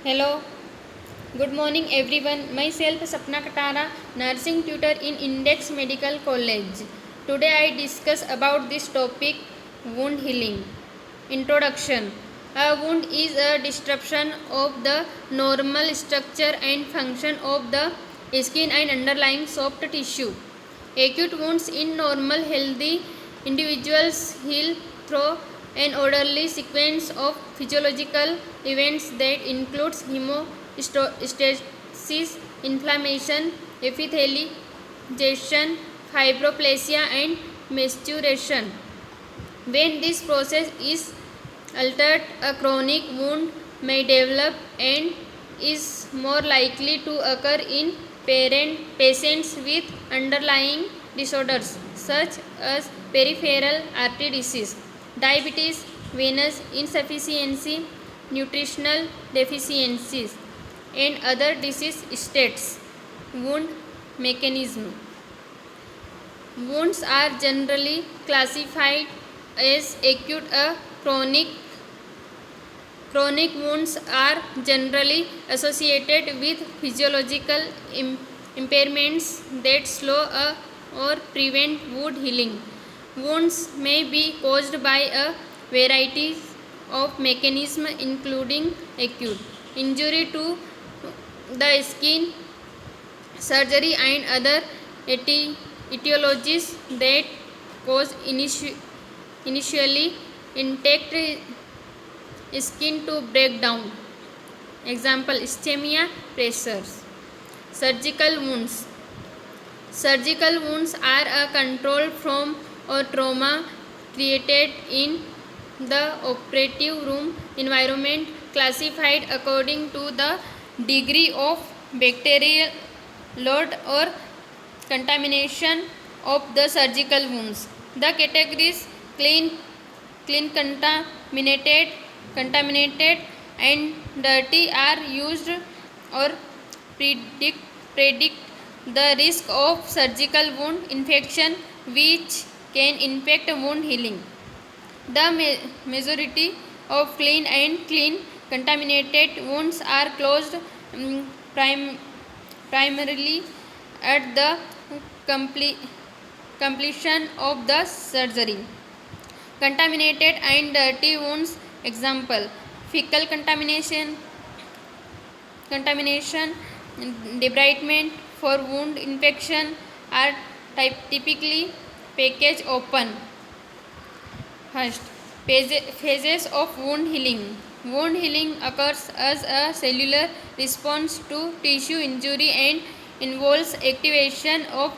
Hello, good morning everyone. Myself Sapna Katara, nursing tutor in Index Medical College. Today I discuss about this topic, wound healing. Introduction. A wound is a disruption of the normal structure and function of the skin and underlying soft tissue. Acute wounds in normal healthy individuals heal through an orderly sequence of physiological events that includes hemostasis, inflammation, epithelialization, fibroplasia and maturation. When this process is altered, a chronic wound may develop and is more likely to occur in patients with underlying disorders such as peripheral artery disease, diabetes, venous insufficiency, nutritional deficiencies, and other disease states. Wound mechanism. Wounds are generally classified as acute or chronic. Chronic wounds are generally associated with physiological impairments that slow or prevent wound healing. Wounds may be caused by a variety of mechanisms including acute injury to the skin, surgery and other etiologies that cause initially intact skin to break down. Example, ischemia, pressures. Surgical wounds. Surgical wounds are a control from or trauma created in the operative room environment, classified according to the degree of bacterial load or contamination of the surgical wounds. The categories clean, contaminated and dirty are used or predict the risk of surgical wound infection which can impact wound healing. The majority of clean and contaminated wounds are closed primarily at the completion of the surgery. Contaminated and dirty wounds, example, fecal contamination, debridement for wound infection are typically packaged open. First, phases of wound healing. Wound healing occurs as a cellular response to tissue injury and involves activation of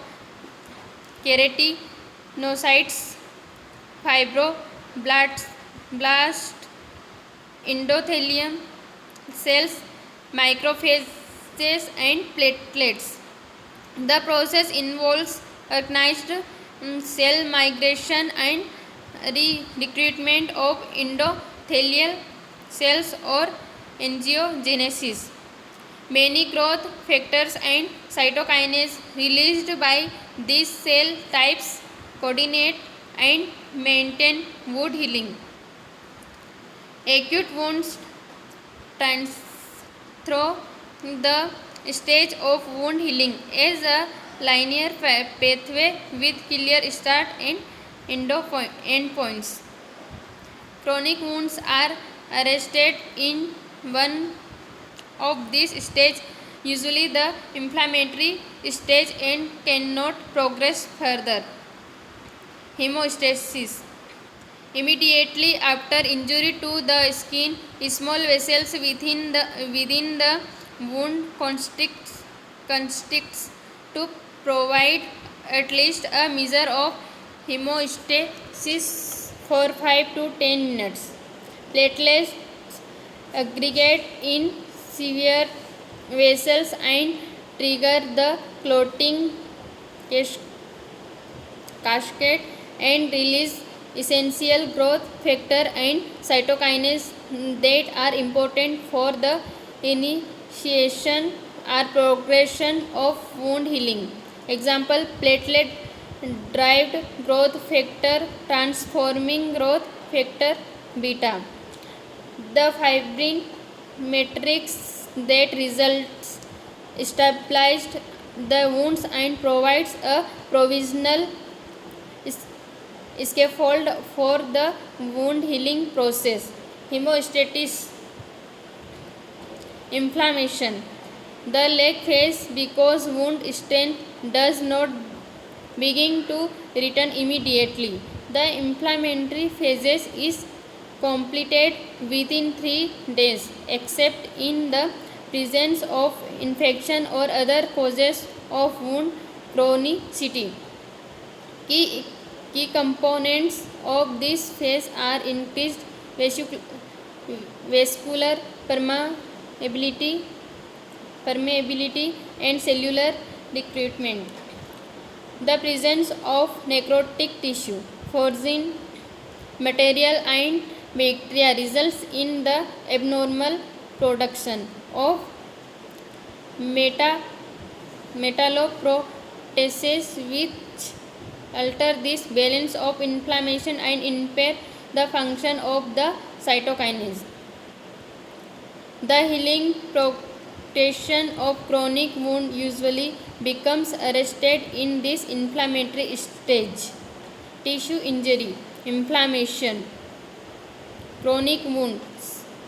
keratinocytes, fibroblasts, endothelium cells, macrophages and platelets. The process involves organized cell migration and recruitment of endothelial cells or angiogenesis. Many growth factors and cytokines released by these cell types coordinate and maintain wound healing. Acute wounds through the stage of wound healing is a linear pathway with clear start and endpoints. Chronic wounds are arrested in one of these stages, usually the inflammatory stage, and cannot progress further. Hemostasis. Immediately after injury to the skin, small vessels within the wound constricts to provide at least a measure of hemostasis for 5 to 10 minutes. Platelets aggregate in severe vessels and trigger the clotting cascade and release essential growth factor and cytokines that are important for the initiation or progression of wound healing. Example, platelet derived growth factor, transforming growth factor beta. The fibrin matrix that results stabilized the wounds and provides a provisional scaffold for the wound healing process. Hemostasis. Inflammation. The leg phase, because wound strength does not begin to return immediately. The inflammatory phases is completed within 3 days, except in the presence of infection or other causes of wound chronicity. Key components of this phase are increased vascular permeability and cellular recruitment. The presence of necrotic tissue, foreign material and bacteria results in the abnormal production of metalloproteases, which alter this balance of inflammation and impair the function of the cytokinase. The healing progression of chronic wound usually becomes arrested in this inflammatory stage. Tissue injury, inflammation, chronic wound,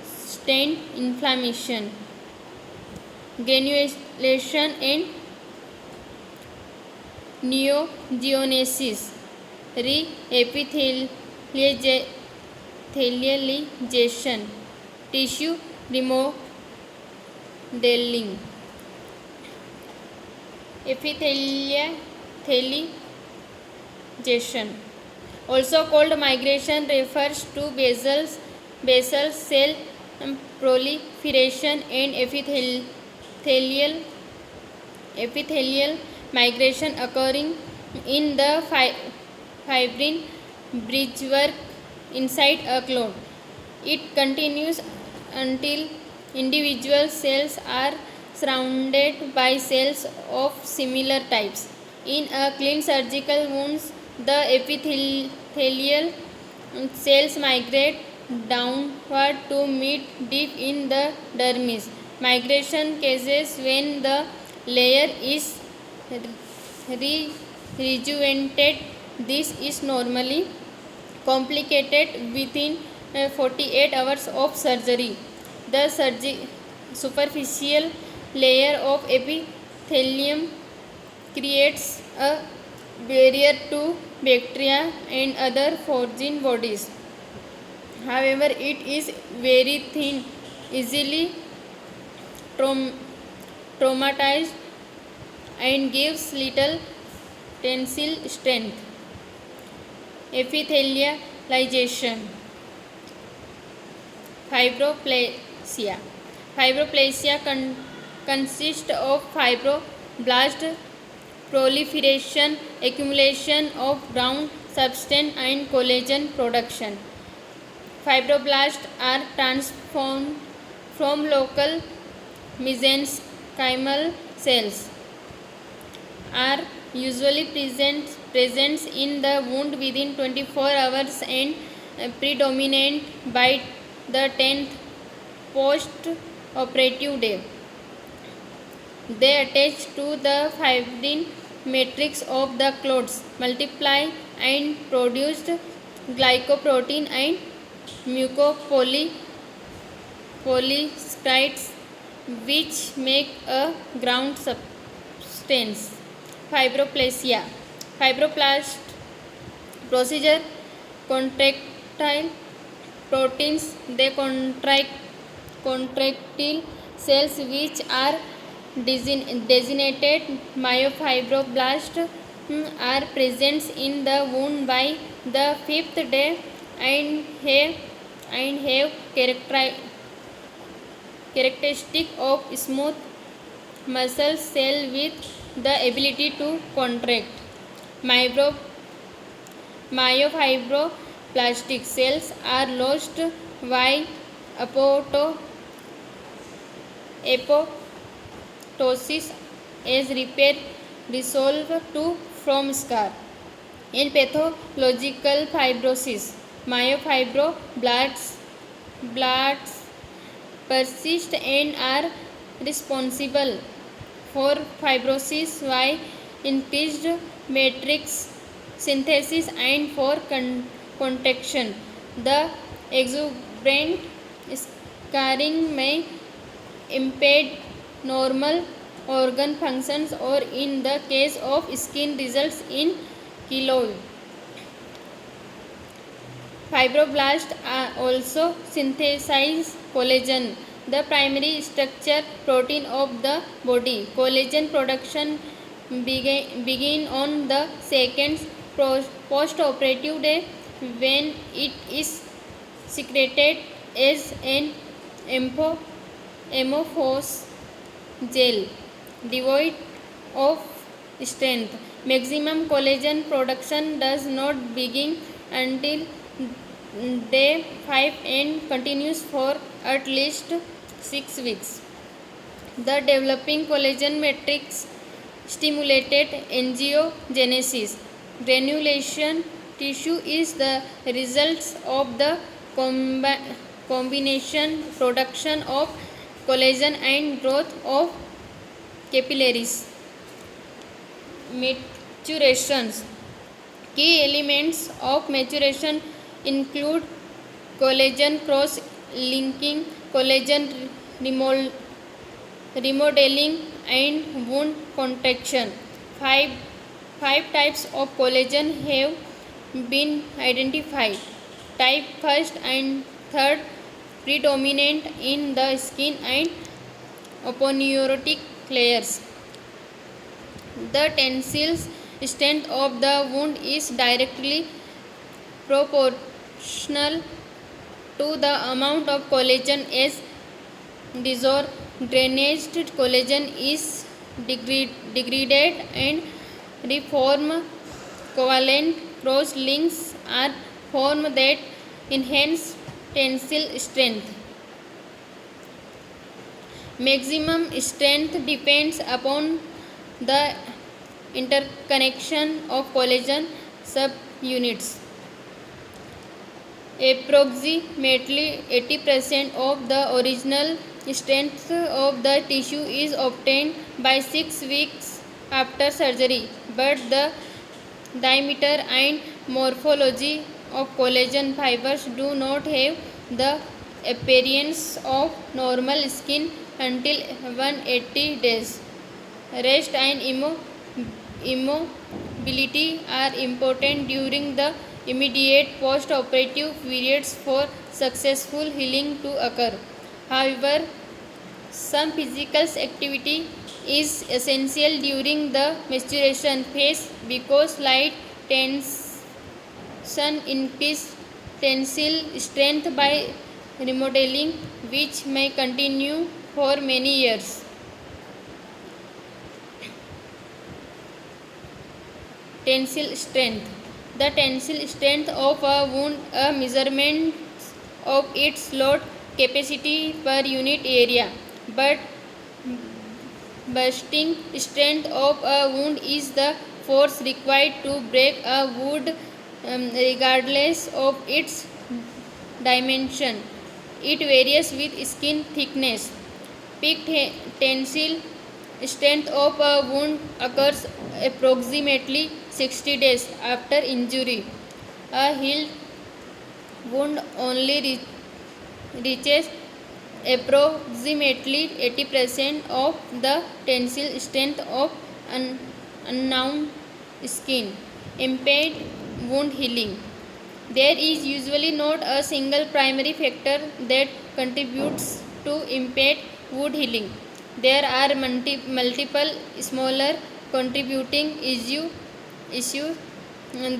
stent inflammation, granulation and neogenesis, re-epithelialization, tissue remodeling. Epithelialization, also called migration, refers to basal cell proliferation and epithelial migration occurring in the fibrin bridgework inside a clot. It continues until individual cells are surrounded by cells of similar types. In a clean surgical wound, the epithelial cells migrate downward to meet deep in the dermis. Migration cases when the layer is rejuvenated. This is normally complicated within 48 hours of surgery. The superficial layer of epithelium creates a barrier to bacteria and other foreign bodies. However, it is very thin, easily traumatized, and gives little tensile strength. Epithelialization. Fibroplasia consists of fibroblast proliferation, accumulation of brown substance and collagen production. Fibroblasts are transformed from local mesenchymal cells, are usually present in the wound within 24 hours and predominant by the 10th post-operative day. They attach to the fibrin matrix of the clots, multiply and produce glycoprotein and mucopolysaccharides, which make a ground substance. Fibroblast procedure. Contractile proteins. They contractile cells which are designated myofibroblasts are present in the wound by the 5th day and have characteristic of smooth muscle cell with the ability to contract. Myofibroblastic cells are lost while apoptosis as repair resolve to from scar. In pathological fibrosis, myofibroblasts persist and are responsible for fibrosis, while increased matrix synthesis and for contraction. The exuberant scarring may impede normal organ functions, or in the case of skin, results in keloid. Fibroblasts also synthesize collagen, the primary structure protein of the body. Collagen production begin on the second post-operative day, when it is secreted as an amorphous gel devoid of strength. Maximum collagen production does not begin until day 5 and continues for at least 6 weeks. The developing collagen matrix stimulated angiogenesis. Granulation tissue is the result of the combination production of collagen and growth of capillaries. Maturations. Key elements of maturation include collagen cross-linking, collagen remodeling, and wound contraction. Five types of collagen have been identified. Type 1st and 3rd predominant in the skin and aponeurotic layers. The tensile strength of the wound is directly proportional to the amount of collagen as disorganized collagen is degraded and reformed. Covalent cross links are formed that enhance tensile strength. Maximum strength depends upon the interconnection of collagen subunits. Approximately 80% of the original strength of the tissue is obtained by 6 weeks after surgery, but the diameter and morphology of collagen fibers do not have the appearance of normal skin until 180 days. Rest and immobility are important during the immediate post-operative periods for successful healing to occur. However, some physical activity is essential during the maturation phase because light tension increases tensile strength by remodeling, which may continue for many years. Tensile strength. The tensile strength of a wound, a measurement of its load capacity per unit area. But bursting strength of a wound is the force required to break a wound regardless of its dimension. It varies with skin thickness. Peak tensile strength of a wound occurs approximately 60 days after injury. A healed wound only reaches approximately 80% of the tensile strength of unwound skin. Impaired wound healing. There is usually not a single primary factor that contributes to impaired wound healing. There are multiple smaller contributing issues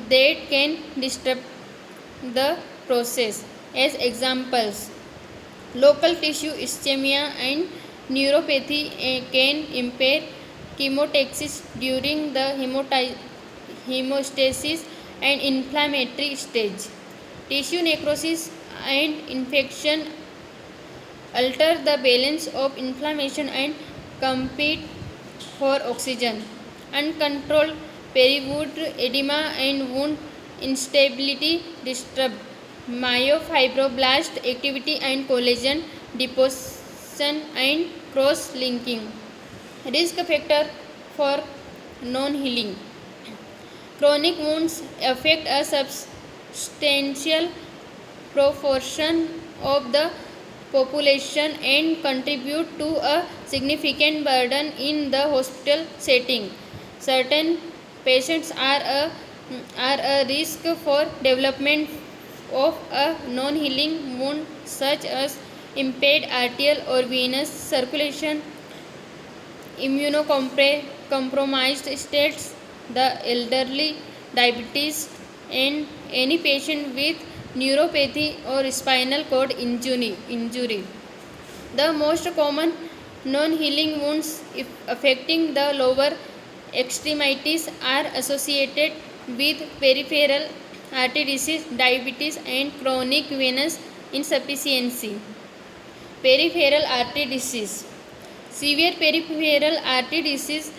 that can disrupt the process. As examples, local tissue ischemia and neuropathy can impair chemotaxis during the hemostasis and inflammatory stage. Tissue necrosis and infection alter the balance of inflammation and compete for oxygen. Uncontrolled periwound edema and wound instability disturb myofibroblast activity and collagen infection and cross-linking. Risk factor for non-healing. Chronic wounds affect a substantial proportion of the population and contribute to a significant burden in the hospital setting. Certain patients are a risk for development of a non-healing wound such as impaired arterial or venous circulation, immunocompromised states, the elderly, diabetes, and any patient with neuropathy or spinal cord injury. The most common non-healing wounds affecting the lower extremities are associated with peripheral artery disease, diabetes, and chronic venous insufficiency. Peripheral artery disease. Severe peripheral artery disease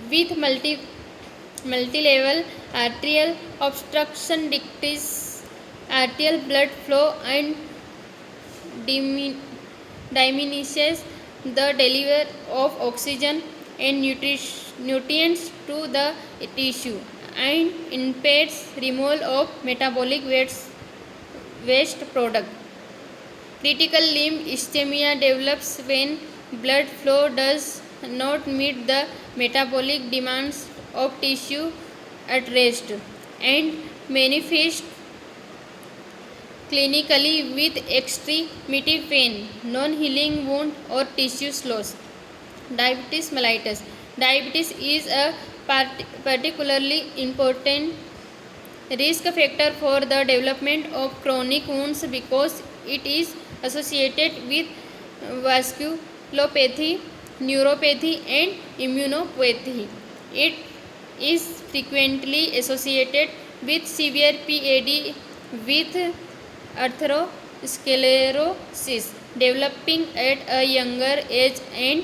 with multi-level arterial obstruction decreases arterial blood flow and diminishes the delivery of oxygen and nutrients to the tissue and impairs removal of metabolic waste product. Critical limb ischemia develops when blood flow does not meet the metabolic demands of tissue at rest and manifests clinically with extremity pain, non-healing wound or tissue loss. Diabetes mellitus. Diabetes is a particularly important risk factor for the development of chronic wounds because it is associated with vasculopathy, neuropathy, and immunopathy. It is frequently associated with severe PAD with atherosclerosis developing at a younger age and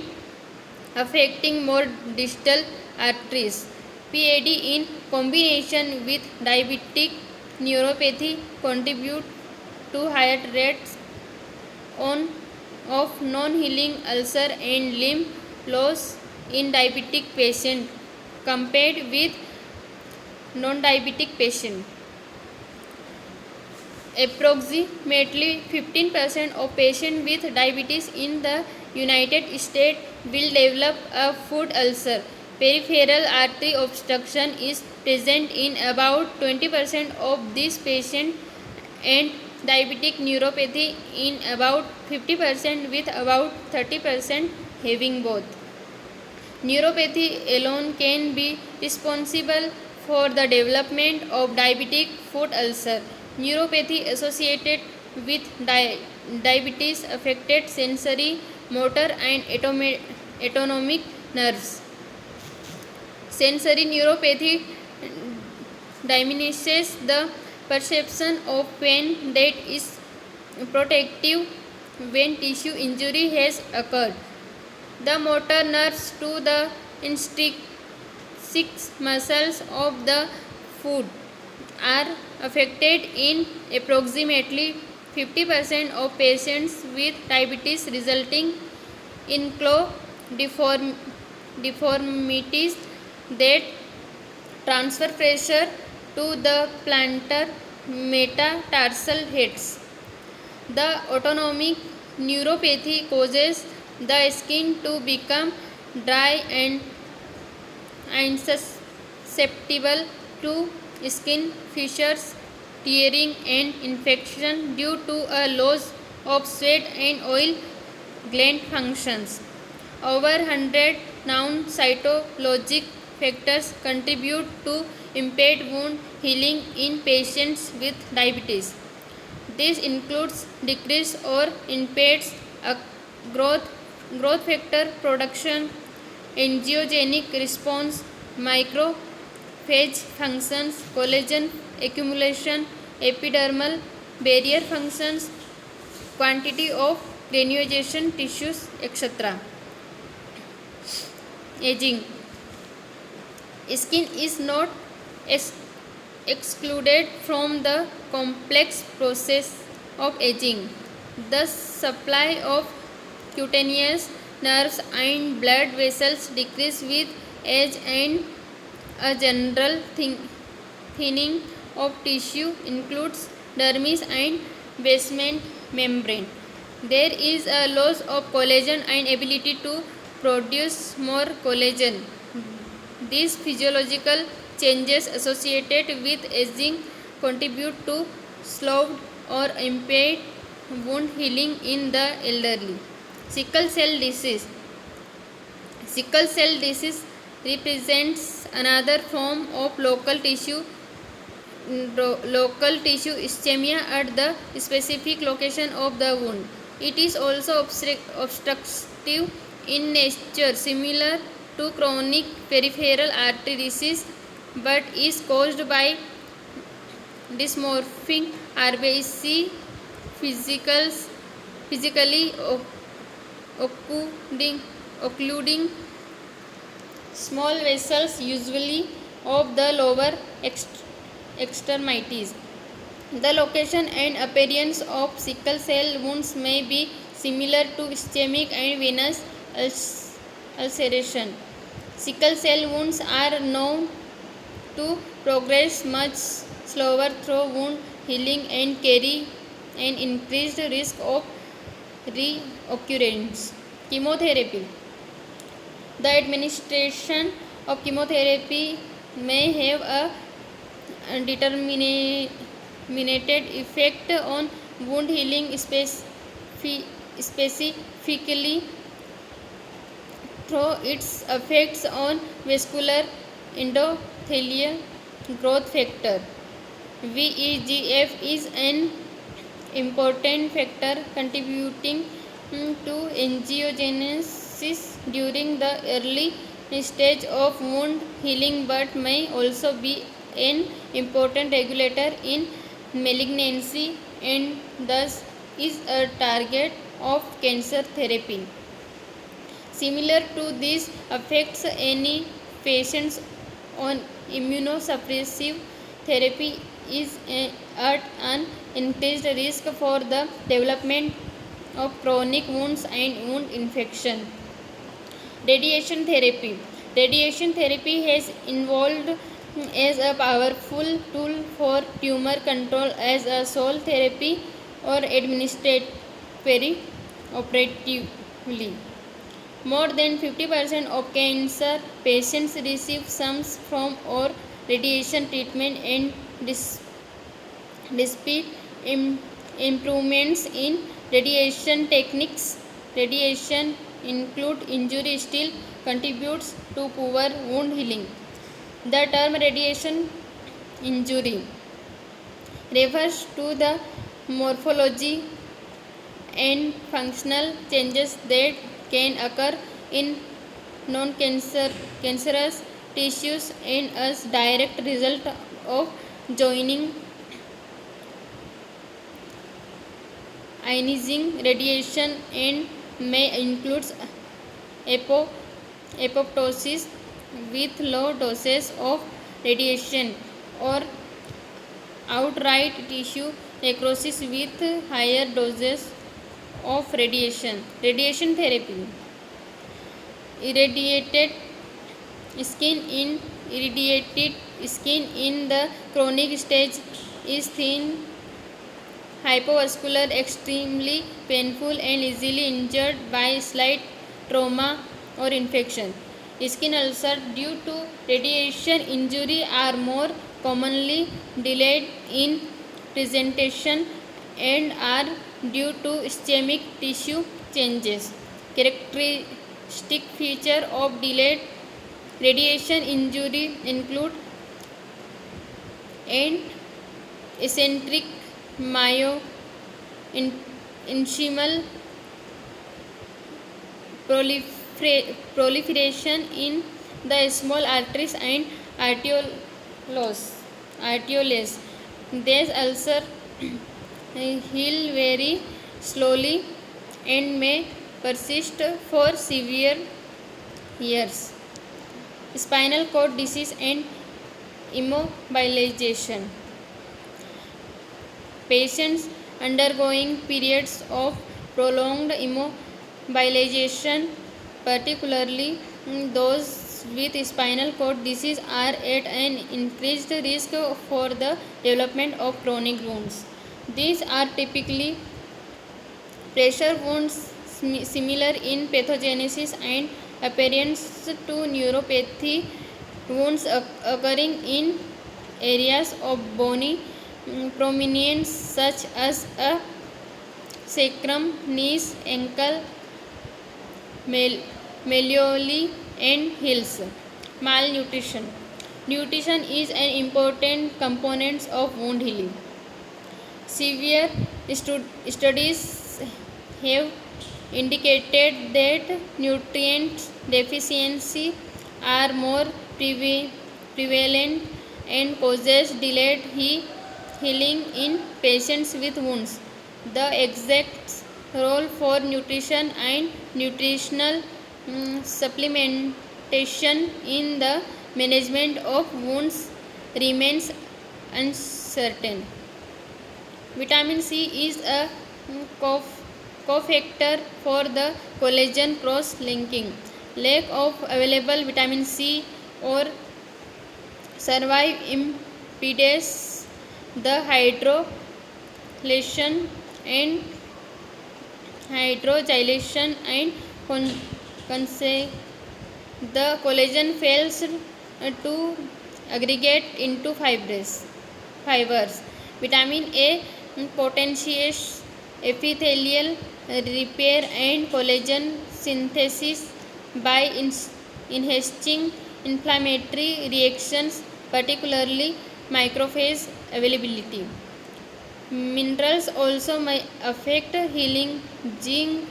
affecting more distal arteries. PAD in combination with diabetic neuropathy contribute to higher rates of non-healing ulcer and limb loss in diabetic patient compared with non-diabetic patient. Approximately 15% of patients with diabetes in the United States will develop a foot ulcer. Peripheral artery obstruction is present in about 20% of these patients and diabetic neuropathy in about 50% with about 30% having both. Neuropathy alone can be responsible for the development of diabetic foot ulcer. Neuropathy associated with diabetes affected sensory, motor, and autonomic nerves. Sensory neuropathy diminishes the perception of pain that is protective when tissue injury has occurred. The motor nerves to the intrinsic muscles of the foot are affected in approximately 50% of patients with diabetes, resulting in claw deformities that transfer pressure to the plantar metatarsal heads. The autonomic neuropathy causes the skin to become dry and susceptible to skin fissures, tearing, and infection due to a loss of sweat and oil gland functions. Over 100 known cytologic factors contribute to impaired wound healing in patients with diabetes. This includes decreased or impaired growth factor production, angiogenic response, microphage functions, collagen accumulation, epidermal barrier functions, quantity of cranioadjacent tissues, etc. Aging. Skin is not excluded from the complex process of aging. The supply of cutaneous nerves and blood vessels decrease with age, and a general thinning of tissue includes dermis and basement membrane. There is a loss of collagen and ability to produce more collagen. These physiological changes associated with aging contribute to slowed or impaired wound healing in the elderly. Sickle cell disease. Sickle cell disease represents another form of local tissue ischemia at the specific location of the wound. It is also obstructive in nature, similar to chronic peripheral artery disease, but is caused by dysmorphic RBC physically occluding small vessels, usually of the lower extremities. The location and appearance of sickle cell wounds may be similar to ischemic and venous ulceration. Sickle cell wounds are known to progress much slower through wound healing and carry an increased risk of reoccurrence. Chemotherapy. The administration of chemotherapy may have a determined effect on wound healing, specifically through its effects on vascular endothelial growth factor. VEGF is an important factor contributing to angiogenesis during the early stage of wound healing, but may also be an important regulator in malignancy and thus is a target of cancer therapy. Similar to these effects, any patients on immunosuppressive therapy is at an increased risk for the development of chronic wounds and wound infection. Radiation therapy. Radiation therapy has evolved as a powerful tool for tumor control as a sole therapy or administered perioperatively. More than 50% of cancer patients receive some form or radiation treatment, and despite improvements in radiation techniques, radiation include injury still contributes to poor wound healing. The term radiation injury refers to the morphology and functional changes that can occur in non-cancerous tissues and as direct result of joining ionizing radiation, and may include apoptosis with low doses of radiation or outright tissue necrosis with higher doses of radiation. Radiation therapy. Irradiated skin in the chronic stage is thin, hypovascular, extremely painful, and easily injured by slight trauma or infection. Skin ulcers due to radiation injury are more commonly delayed in presentation and are due to ischemic tissue changes. Characteristic feature of delayed radiation injury include an eccentric myoinchimal proliferation in the small arteries and arterioles. These ulcers heal very slowly and may persist for severe years. Spinal cord disease and immobilization. Patients undergoing periods of prolonged Mobilization, particularly those with spinal cord disease, are at an increased risk for the development of chronic wounds. These are typically pressure wounds similar in pathogenesis and appearance to neuropathy wounds occurring in areas of bony prominence such as a sacrum, knees, ankle, malleoli, and heels. Malnutrition. Nutrition is an important component of wound healing. Severe studies have indicated that nutrient deficiency are more prevalent and causes delayed healing in patients with wounds. The exact role for nutrition and nutritional supplementation in the management of wounds remains uncertain. Vitamin C is a cofactor for the collagen cross-linking. Lack of available vitamin C or survive impedes the hydrogylation and the collagen fails to aggregate into fibers. Vitamin A potentiates epithelial repair and collagen synthesis by enhancing inflammatory reactions, particularly macrophage availability. Minerals also may affect healing. Zinc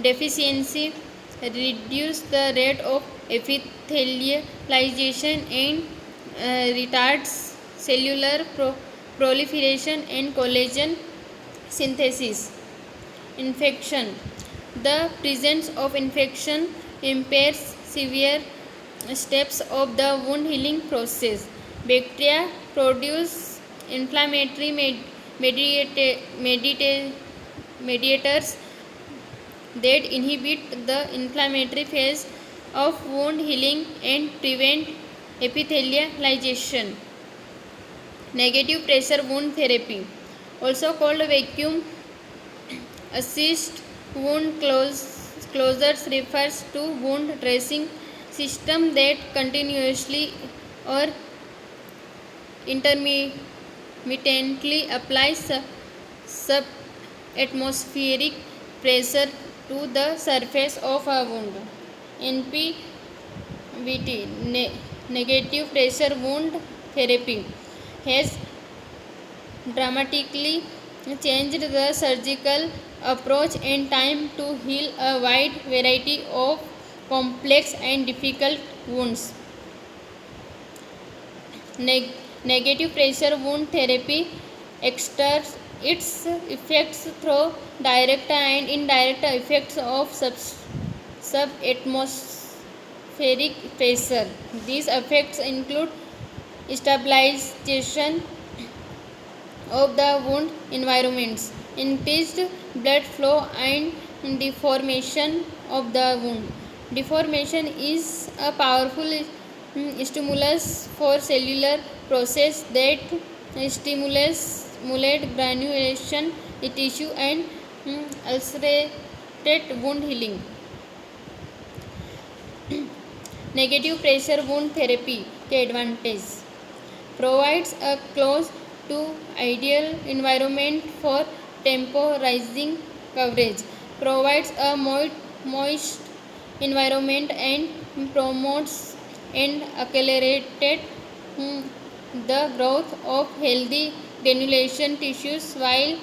deficiency reduce the rate of epithelialization and retards cellular proliferation and collagen synthesis. Infection. The presence of infection impairs severe steps of the wound healing process. Bacteria produce inflammatory mediators that inhibit the inflammatory phase of wound healing and prevent epithelialization. Negative pressure wound therapy, also called vacuum assist wound closures, refers to wound dressing system that continuously or intermittently applies subatmospheric pressure to the surface of a wound. NPVT, negative pressure wound therapy, has dramatically changed the surgical approach and time to heal a wide variety of complex and difficult wounds. Negative pressure wound therapy exerts its effects through direct and indirect effects of subatmospheric pressure. These effects include stabilization of the wound environments, increased blood flow, and deformation of the wound. Deformation is a powerful stimulus for cellular process that stimulate granulation tissue and ulcerated wound healing. Negative pressure wound therapy के advantage provides a close to ideal environment for temporizing coverage, provides a moist environment and promotes and accelerated the growth of healthy granulation tissues while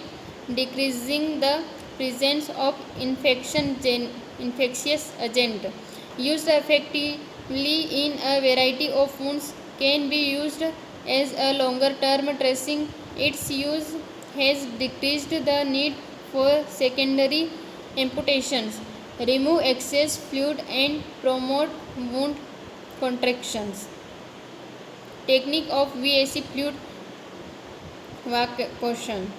decreasing the presence of infectious agent. Used effectively in a variety of wounds, can be used as a longer term dressing. Its use has decreased the need for secondary amputations, remove excess fluid and promote wound contractions. Technique of VAC fluid evacuation.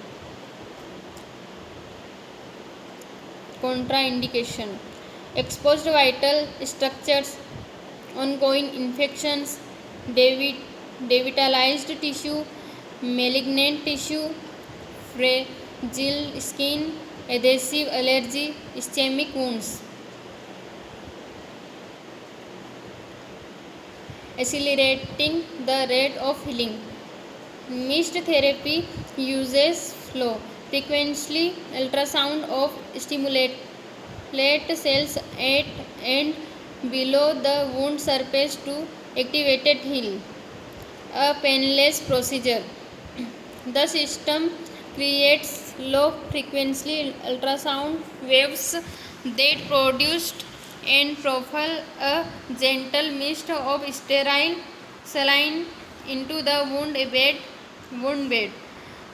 Contraindication: exposed vital structures, ongoing infections, devitalized tissue, malignant tissue, fragile skin, adhesive allergy, ischemic wounds. Accelerating the rate of healing. Mist therapy uses flow frequency ultrasound of stimulate cells at and below the wound surface to activate it heal. A painless procedure. The system creates low frequency ultrasound waves that produced and profile a gentle mist of sterile saline into the wound bed.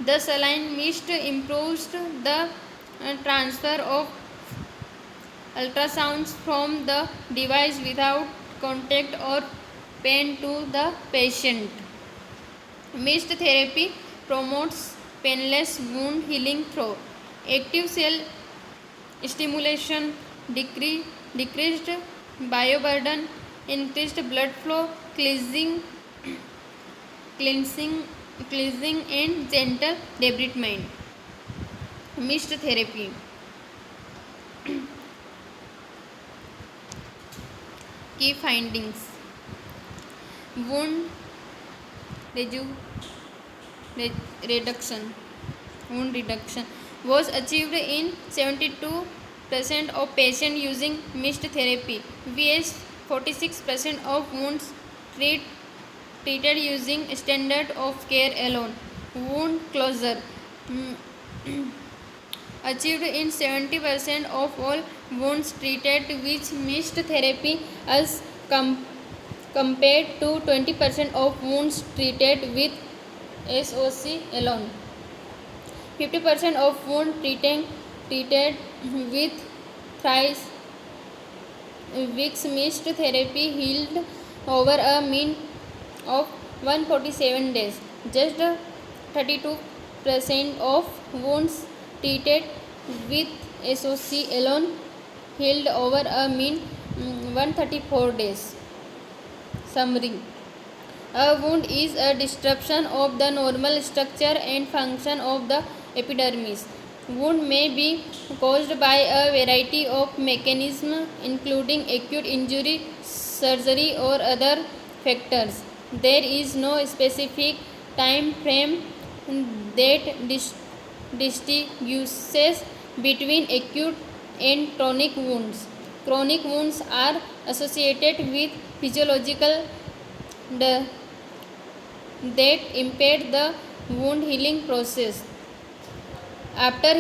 The saline mist improves the transfer of ultrasounds from the device without contact or pain to the patient. Mist therapy promotes painless wound healing through active cell stimulation, decreased bioburden, increased blood flow, cleansing, and gentle debridement. Mist therapy. Key findings: wound reduction was achieved in 72% of patients using mist therapy, vs 46% of wounds treated using standard of care alone. Wound closure achieved in 70% of all wounds treated with mist therapy as compared to 20% of wounds treated with SOC alone. 50% of wounds treated with thrice weeks mist therapy healed over a mean of 147 days. Just 32% of wounds treated with SOC alone healed over a mean 134 days. Summary: a wound is a disruption of the normal structure and function of the epidermis. Wound may be caused by a variety of mechanisms, including acute injury, surgery, or other factors. There is no specific time frame that distinguishes between acute and chronic wounds. Chronic wounds are associated with physiological that impede the wound healing process. After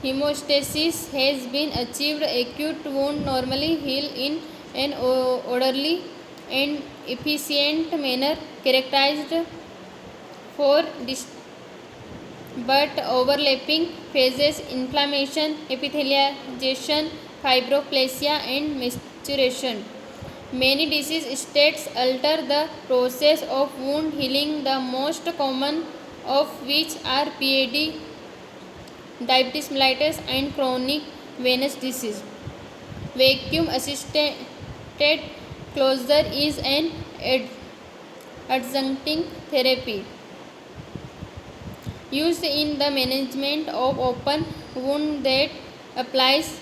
hemostasis has been achieved, acute wound normally heal in an orderly and efficient manner, characterized for but overlapping phases: inflammation, epithelialization, fibroplasia, and maturation. Many disease states alter the process of wound healing, the most common of which are PAD, diabetes mellitus, and chronic venous disease. Vacuum assisted closure is an adjunctive therapy used in the management of open wound that applies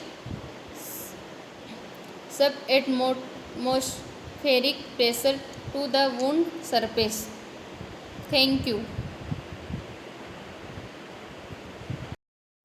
subatmospheric pressure to the wound surface. Thank you.